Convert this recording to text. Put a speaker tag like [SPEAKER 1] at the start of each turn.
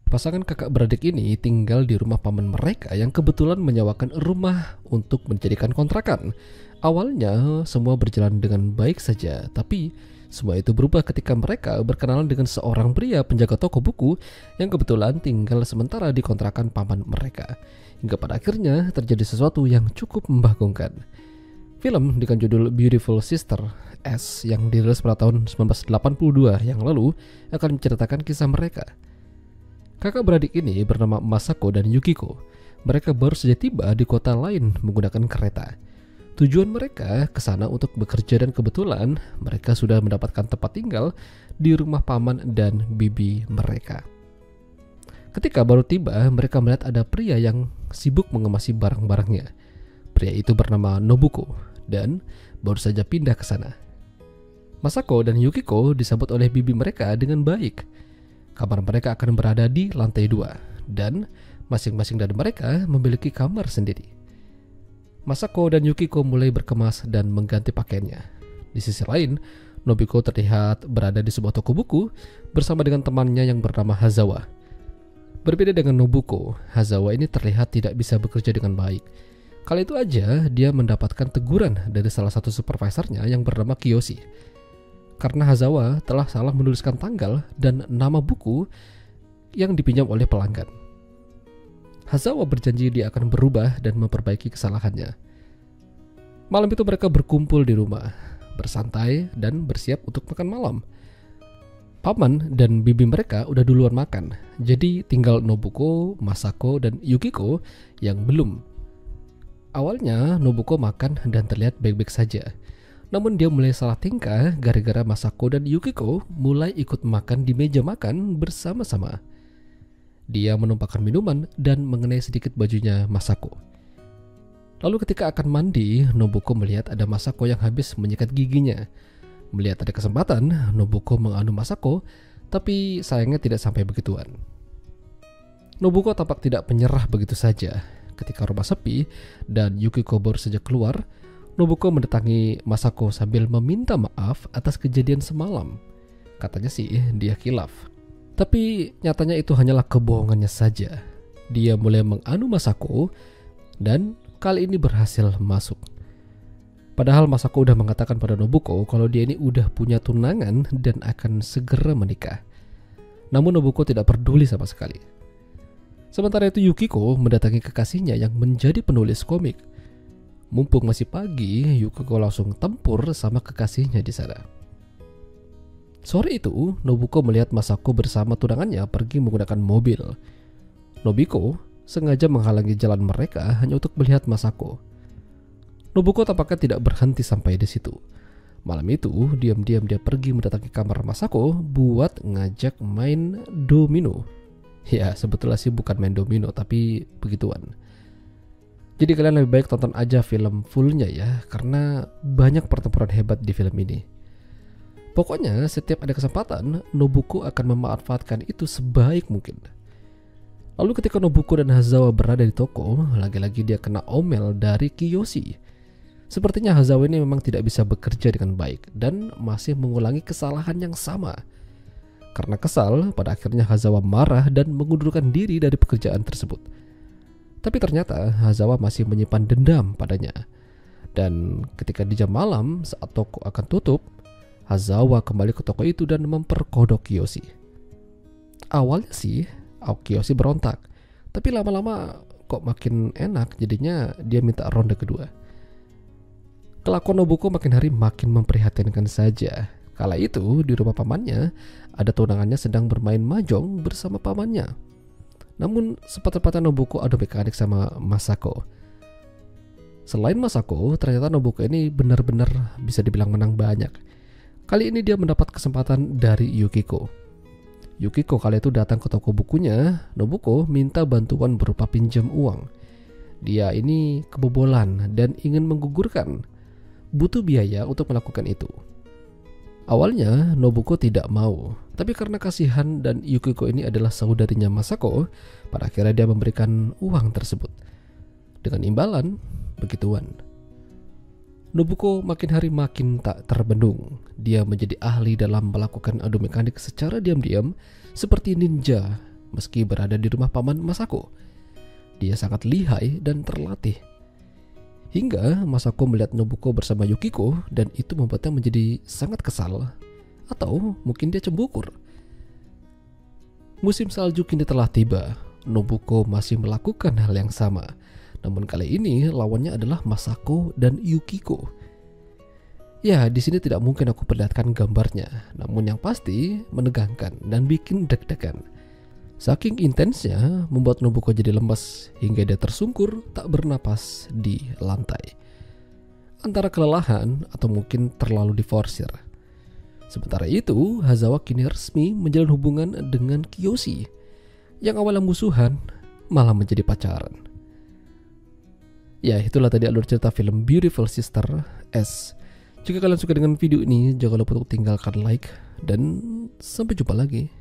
[SPEAKER 1] Pasangan kakak beradik ini tinggal di rumah paman mereka yang kebetulan menyewakan rumah untuk menjadikan kontrakan. Awalnya semua berjalan dengan baik saja, tapi semua itu berubah ketika mereka berkenalan dengan seorang pria penjaga toko buku yang kebetulan tinggal sementara di kontrakan paman mereka. Hingga pada akhirnya terjadi sesuatu yang cukup membagongkan. Film dengan judul Beautiful Sister S yang dirilis pada tahun 1982 yang lalu akan menceritakan kisah mereka. Kakak beradik ini bernama Masako dan Yukiko. Mereka baru saja tiba di kota lain menggunakan kereta. Tujuan mereka ke sana untuk bekerja dan kebetulan mereka sudah mendapatkan tempat tinggal di rumah paman dan bibi mereka. Ketika baru tiba, mereka melihat ada pria yang sibuk mengemasi barang-barangnya. Pria itu bernama Nobuko dan baru saja pindah ke sana. Masako dan Yukiko disambut oleh bibi mereka dengan baik. Kamar mereka akan berada di lantai 2 dan masing-masing dari mereka memiliki kamar sendiri. Masako dan Yukiko mulai berkemas dan mengganti pakaiannya. Di sisi lain, Nobuko terlihat berada di sebuah toko buku bersama dengan temannya yang bernama Hazawa. Berbeda dengan Nobuko, Hazawa ini terlihat tidak bisa bekerja dengan baik. Kali itu aja dia mendapatkan teguran dari salah satu supervisornya yang bernama Kiyoshi. Karena Hazawa telah salah menuliskan tanggal dan nama buku yang dipinjam oleh pelanggan. Hazawa berjanji dia akan berubah dan memperbaiki kesalahannya. Malam itu mereka berkumpul di rumah, bersantai dan bersiap untuk makan malam. Paman dan bibi mereka udah duluan makan, jadi tinggal Nobuko, Masako, dan Yukiko yang belum. Awalnya Nobuko makan dan terlihat baik-baik saja. Namun dia mulai salah tingkah gara-gara Masako dan Yukiko mulai ikut makan di meja makan bersama-sama. Dia menumpahkan minuman dan mengenai sedikit bajunya Masako. Lalu ketika akan mandi, Nobuko melihat ada Masako yang habis menyikat giginya. Melihat ada kesempatan, Nobuko menganu Masako, tapi sayangnya tidak sampai begituan. Nobuko tampak tidak menyerah begitu saja. Ketika rumah sepi dan Yukiko baru saja keluar, Nobuko mendatangi Masako sambil meminta maaf atas kejadian semalam. Katanya sih dia khilaf. Tapi nyatanya itu hanyalah kebohongannya saja. Dia mulai menganu Masako dan kali ini berhasil masuk. Padahal Masako udah mengatakan pada Nobuko kalau dia ini udah punya tunangan dan akan segera menikah. Namun Nobuko tidak peduli sama sekali. Sementara itu Yukiko mendatangi kekasihnya yang menjadi penulis komik. Mumpung masih pagi, Yukiko langsung tempur sama kekasihnya di sana. Sore itu, Nobuko melihat Masako bersama tunangannya pergi menggunakan mobil. Nobuko sengaja menghalangi jalan mereka hanya untuk melihat Masako. Nobuko tampaknya tidak berhenti sampai di situ. Malam itu, diam-diam dia pergi mendatangi kamar Masako buat ngajak main domino. Ya, sebetulnya sih bukan main domino, tapi begituan. Jadi kalian lebih baik tonton aja film fullnya ya, karena banyak pertempuran hebat di film ini. Pokoknya setiap ada kesempatan, Nobuko akan memanfaatkan itu sebaik mungkin. Lalu ketika Nobuko dan Hazawa berada di toko, lagi-lagi dia kena omel dari Kiyoshi. Sepertinya Hazawa ini memang tidak bisa bekerja dengan baik dan masih mengulangi kesalahan yang sama. Karena kesal, pada akhirnya Hazawa marah dan mengundurkan diri dari pekerjaan tersebut. Tapi ternyata Hazawa masih menyimpan dendam padanya. Dan ketika di jam malam saat toko akan tutup, Hazawa kembali ke toko itu dan memperkodok Kiyoshi. Awalnya sih Kiyoshi berontak, tapi lama-lama kok makin enak, jadinya dia minta ronde kedua. Kelakuan Nobuko makin hari makin memprihatinkan saja. Kala itu di rumah pamannya ada tunangannya sedang bermain mahjong bersama pamannya. Namun sempat-sempatnya Nobuko adu mekanik sama Masako. Selain Masako, ternyata Nobuko ini benar-benar bisa dibilang menang banyak. Kali ini dia mendapat kesempatan dari Yukiko. Yukiko kali itu datang ke toko bukunya. Nobuko minta bantuan berupa pinjam uang. Dia ini kebobolan dan ingin menggugurkan. Butuh biaya untuk melakukan itu. Awalnya Nobuko tidak mau, tapi karena kasihan dan Yukiko ini adalah saudarinya Masako, pada akhirnya dia memberikan uang tersebut. Dengan imbalan, begituan. Nobuko makin hari makin tak terbendung. Dia menjadi ahli dalam melakukan adu mekanik secara diam-diam seperti ninja meski berada di rumah paman Masako. Dia sangat lihai dan terlatih. Hingga Masako melihat Nobuko bersama Yukiko dan itu membuatnya menjadi sangat kesal. Atau mungkin dia cembukur. Musim salju kini telah tiba. Nobuko masih melakukan hal yang sama. Namun kali ini lawannya adalah Masako dan Yukiko. Ya, di sini tidak mungkin aku perlihatkan gambarnya. Namun yang pasti menegangkan dan bikin deg-degan. Saking intensnya membuat Nobuko jadi lemas hingga dia tersungkur tak bernapas di lantai. Antara kelelahan atau mungkin terlalu diforsir. Sementara itu, Hazawa kini resmi menjalin hubungan dengan Kiyoshi. Yang awalnya musuhan malah menjadi pacaran. Ya, itulah tadi alur cerita film Beautiful Sister S. Jika kalian suka dengan video ini, jangan lupa untuk tinggalkan like dan sampai jumpa lagi.